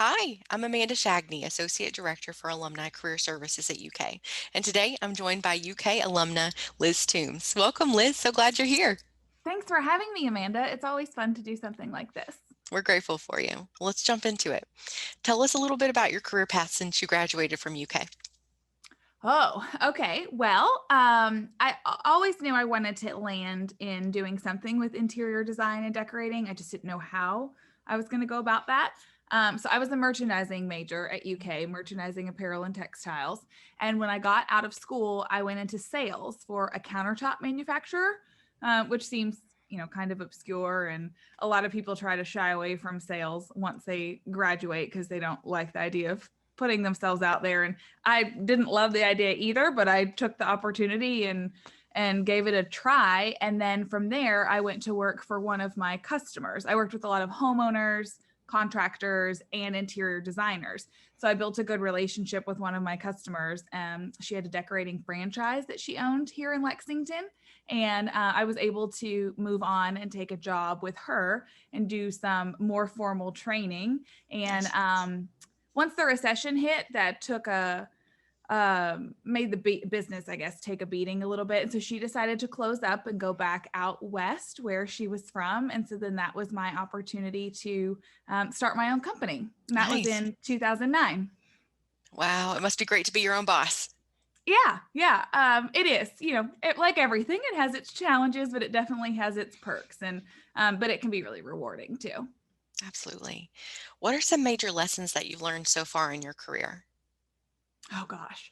Hi, I'm Amanda Shagney, Associate Director for Alumni Career Services at UK. And today I'm joined by UK alumna Liz Toombs. Welcome, Liz. So glad you're here. Thanks for having me, Amanda. It's always fun to do something like this. We're grateful for you. Let's jump into it. Tell us a little bit about your career path since you graduated from UK. Oh, okay. Well, always knew I wanted to land in doing something with interior design and decorating. I just didn't know how I was going to go about that. So I was a merchandising major at UK, merchandising apparel and textiles. And when I got out of school, I went into sales for a countertop manufacturer, which seems, kind of obscure. And a lot of people try to shy away from sales once they graduate because they don't like the idea of putting themselves out there. And I didn't love the idea either, but I took the opportunity and gave it a try. And then from there, I went to work for one of my customers. I worked with a lot of homeowners, contractors, and interior designers. So I built a good relationship with one of my customers. She had a decorating franchise that she owned here in Lexington. And I was able to move on and take a job with her and do some more formal training. And once the recession hit, that took made the business, I guess, take a beating a little bit. And so she decided to close up and go back out west where she was from. And so then that was my opportunity to start my own company. And that was Nice. in 2009. Wow, it must be great to be your own boss. Yeah. It is, like everything, it has its challenges, but it definitely has its perks. And but it can be really rewarding too. Absolutely. What are some major lessons that you've learned so far in your career? Oh gosh.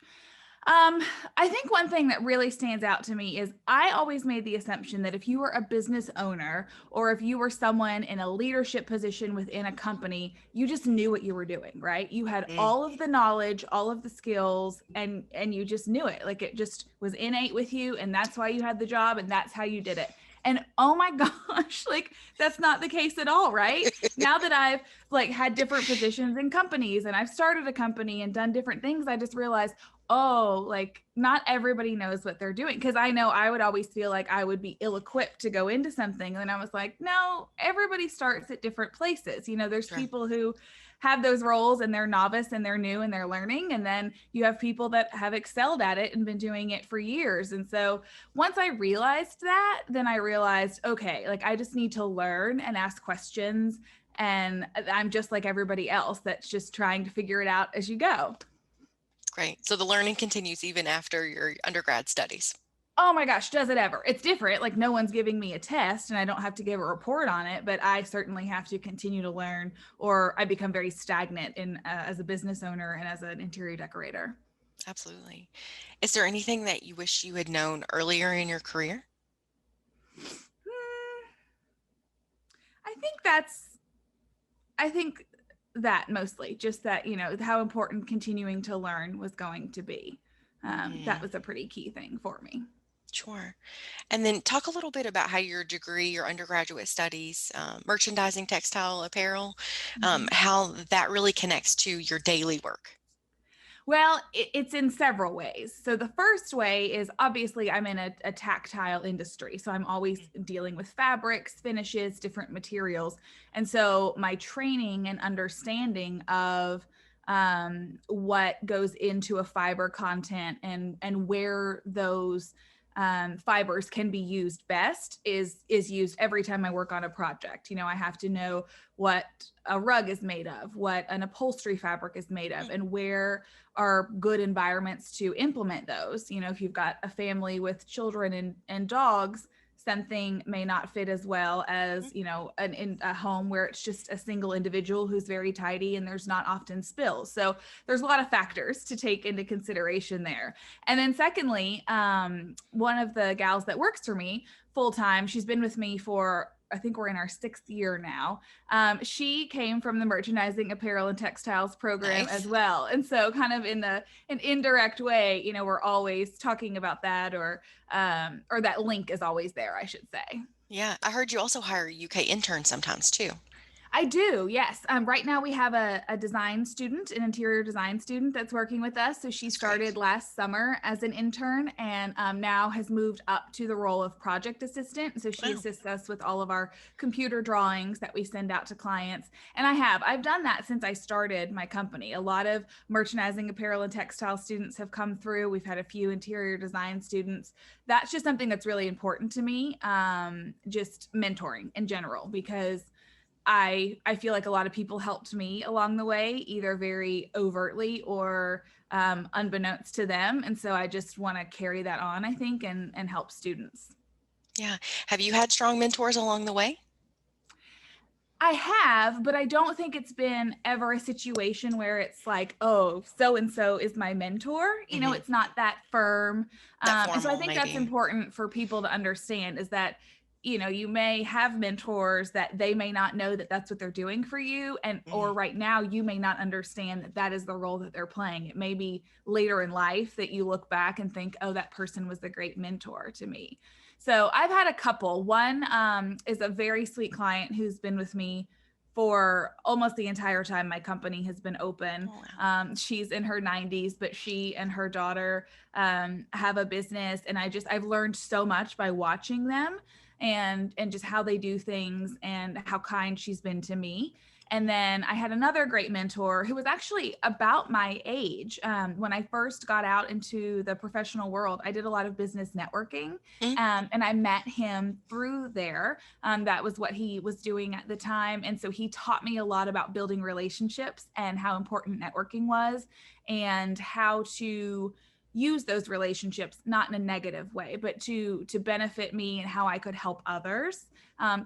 I think one thing that really stands out to me is I always made the assumption that if you were a business owner or if you were someone in a leadership position within a company, you just knew what you were doing, right? You had Mm, all of the knowledge, all of the skills, and you just knew it. Like it just was innate with you, and that's why you had the job, and that's how you did it. And oh my gosh, like that's not the case at all, right? Now that I've like had different positions in companies and I've started a company and done different things, I just realized, oh, like not everybody knows what they're doing. Cause I know I would always feel like I would be ill equipped to go into something. And I was like, no, everybody starts at different places. There's sure. people who have those roles and they're novice and they're new and they're learning. And then you have people that have excelled at it and been doing it for years. And so once I realized that, then I realized, okay, like I just need to learn and ask questions. And I'm just like everybody else that's just trying to figure it out as you go. Great. So the learning continues even after your undergrad studies. Oh my gosh, does it ever? It's different. Like no one's giving me a test and I don't have to give a report on it, but I certainly have to continue to learn or I become very stagnant in as a business owner and as an interior decorator. Absolutely. Is there anything that you wish you had known earlier in your career? Hmm, I think that's I think that mostly just that, how important continuing to learn was going to be. That Mm, was a pretty key thing for me. sure. And then talk a little bit about how your degree, your undergraduate studies, merchandising, textile, apparel, Mhm. how that really connects to your daily work. Well, it's in several ways. So the first way is obviously I'm in a tactile industry. So I'm always dealing with fabrics, finishes, different materials. And so my training and understanding of what goes into a fiber content and where those fibers can be used best is used every time I work on a project. I have to know what a rug is made of, what an upholstery fabric is made of, Mm, and where are good environments to implement those. If you've got a family with children and dogs, something may not fit as well mm, as in a home where it's just a single individual who's very tidy and there's not often spills. So there's a lot of factors to take into consideration there. And then secondly, one of the gals that works for me full time, she's been with me for, I think we're in our 6th year now. She came from the merchandising apparel and textiles program as nice. well. And so kind of in an indirect way, we're always talking about that or that link is always there, I should say. Yeah, I heard you also hire UK interns sometimes too. I do, yes. Right now we have a design student, an interior design student that's working with us. So she That's great. started last summer as an intern and now has moved up to the role of project assistant. So she Wow. assists us with all of our computer drawings that we send out to clients. And I've done that since I started my company. A lot of merchandising, apparel, and textile students have come through. We've had a few interior design students. That's just something that's really important to me, just mentoring in general, because I feel like a lot of people helped me along the way, either very overtly or unbeknownst to them. And so I just want to carry that on, I think, and help students. Yeah. Have you had strong mentors along the way? I have, but I don't think it's been ever a situation where it's like, oh, so and so is my mentor. Hmm. It's not that firm. That And so I formal, think that's maybe. important for people to understand is that, you may have mentors that they may not know that that's what they're doing for you. And, Hmm. or right now, you may not understand that that is the role that they're playing. It may be later in life that you look back and think, oh, that person was a great mentor to me. So I've had a couple. One is a very sweet client who's been with me for almost the entire time my company has been open. Oh, wow. She's in her 90s, but she and her daughter have a business, and I've learned so much by watching them and just how they do things and how kind she's been to me. And then I had another great mentor who was actually about my age. When I first got out into the professional world, I did a lot of business networking, Mhm. and I met him through there. That was what he was doing at the time. And so he taught me a lot about building relationships and how important networking was and how to use those relationships not in a negative way but to benefit me and how I could help others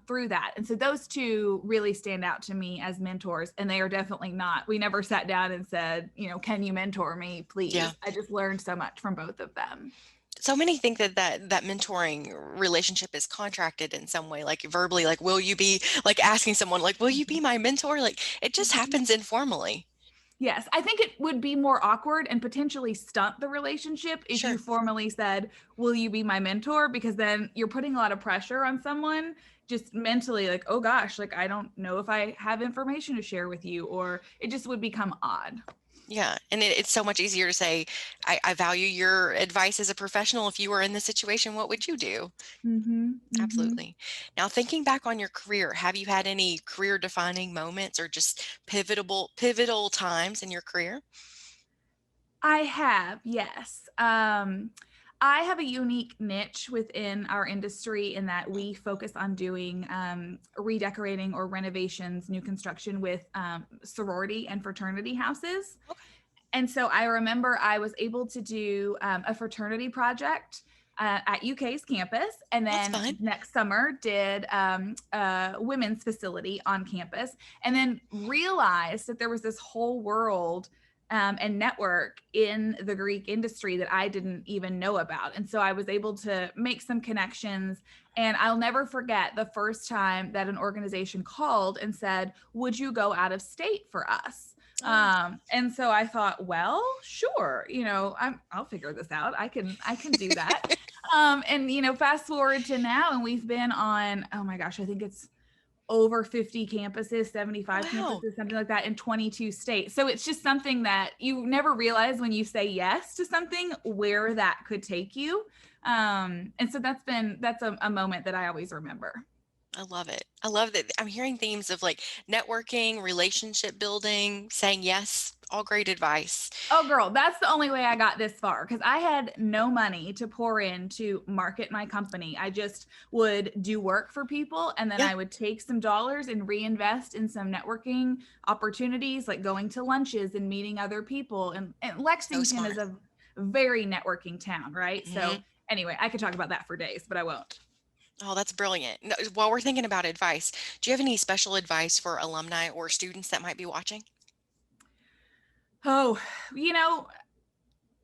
through that. And so those two really stand out to me as mentors, and they are definitely not, we never sat down and said, can you mentor me Yeah. please. I just learned so much from both of them. So many think that mentoring relationship is contracted in some way, like verbally, like, will you be like asking someone, like, will you be my mentor? Like, it just Mhm. happens informally. Yes, I think it would be more awkward and potentially stunt the relationship if you Sure. formally said, "Will you be my mentor?" Because then you're putting a lot of pressure on someone just mentally, like, "Oh gosh, like I don't know if I have information to share with you," or it just would become odd. Yeah. And it's so much easier to say, I value your advice as a professional. If you were in this situation, what would you do? Mhm. Mhm. Absolutely. Now, thinking back on your career, have you had any career defining moments or just pivotal times in your career? I have, yes. I have a unique niche within our industry in that Mm. we focus on doing redecorating or renovations, new construction with sorority and fraternity houses. Okay. And so I remember I was able to do a fraternity project at UK's campus, and That's then fine. next summer did a women's facility on campus, and then realized that there was this whole world and network in the Greek industry that I didn't even know about. And so I was able to make some connections. And I'll never forget the first time that an organization called and said, "Would you go out of state for us?" Oh, And so I thought, well, sure, I'll figure this out. I can do that. And fast forward to now, and we've been on, oh my gosh, I think it's over 50 campuses, 75 wow. campuses, something like that in 22 states. So it's just something that you never realize when you say yes to something where that could take you. And so that's a moment that I always remember. I love it. I love that I'm hearing themes of like networking, relationship building, saying yes, all great advice. Oh, girl, that's the only way I got this far because I had no money to pour in to market my company. I just would do work for people and then Yeah, I would take some dollars and reinvest in some networking opportunities like going to lunches and meeting other people. And so Lexington is smart. a very networking town, right? Hmm. So, anyway, I could talk about that for days, but I won't. Oh, that's brilliant. No, while we're thinking about advice, do you have any special advice for alumni or students that might be watching? Oh, you know,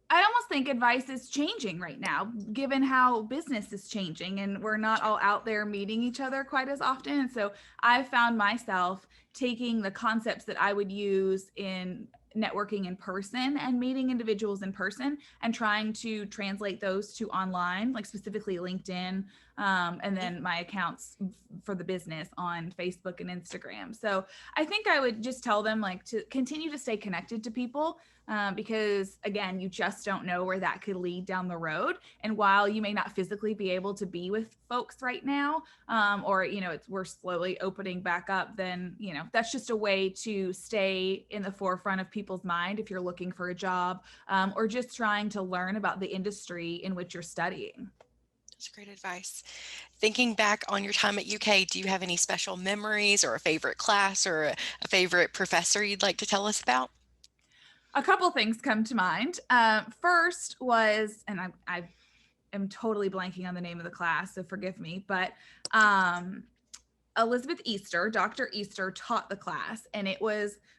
I almost think advice is changing right now, given how business is changing and we're not Sure. all out there meeting each other quite as often. And so I found myself taking the concepts that I would use in networking in person and meeting individuals in person and trying to translate those to online, like specifically LinkedIn, and then my accounts for the business on Facebook and Instagram. So I think I would just tell them like to continue to stay connected to people, because again, you just don't know where that could lead down the road. And while you may not physically be able to be with folks right now, or we're slowly opening back up, then that's just a way to stay in the forefront of people's mind if you're looking for a job, or just trying to learn about the industry in which you're studying. That's great advice. Thinking back on your time at UK, do you have any special memories or a favorite class or a favorite professor you'd like to tell us about? A couple things come to mind. First was, and I am totally blanking on the name of the class, so forgive me, but Elizabeth Easter, Dr. Easter taught the class, and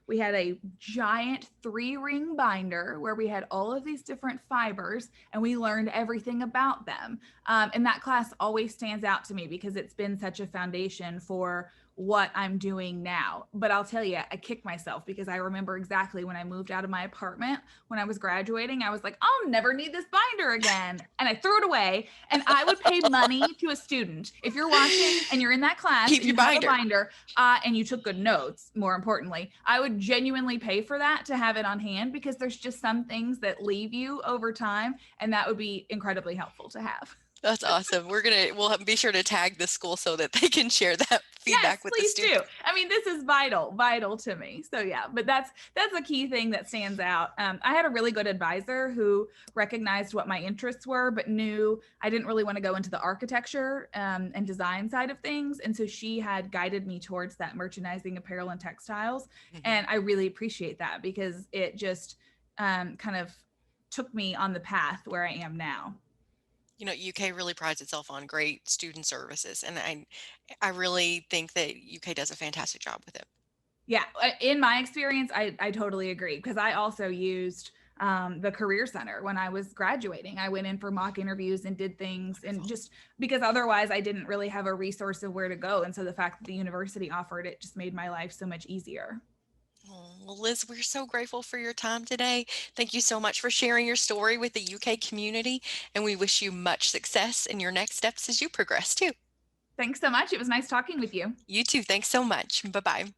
we had a giant 3-ring binder where we had all of these different fibers and we learned everything about them. And that class always stands out to me because it's been such a foundation for what I'm doing now. But I'll tell you, I kicked myself because I remember exactly when I moved out of my apartment when I was graduating, I was like, I'll never need this binder again. And I threw it away. And I would pay money to a student. If you're watching and you're in that class Keep and your you have a binder. binder, and you took good notes, more importantly, I would genuinely pay for that to have it on hand because there's just some things that leave you over time. And that would be incredibly helpful to have. That's awesome. We'll be sure to tag the school so that they can share that Yes, feedback with the please do. students. I mean, this is vital to me. So yeah, but that's a key thing that stands out. I had a really good advisor who recognized what my interests were, but knew I didn't really want to go into the architecture and design side of things, and so she had guided me towards that merchandising, apparel, and textiles. Mhm. And I really appreciate that because it just kind of took me on the path where I am now. UK really prides itself on great student services, and I really think that UK does a fantastic job with it. Yeah, in my experience, I totally agree because I also used the career center when I was graduating. I went in for mock interviews and did things, and Wonderful. just because otherwise I didn't really have a resource of where to go. And so the fact that the university offered it just made my life so much easier. Oh, well, Liz, we're so grateful for your time today. Thank you so much for sharing your story with the UK community, and we wish you much success in your next steps as you progress too. Thanks so much. It was nice talking with you. You too. Thanks so much. Bye bye.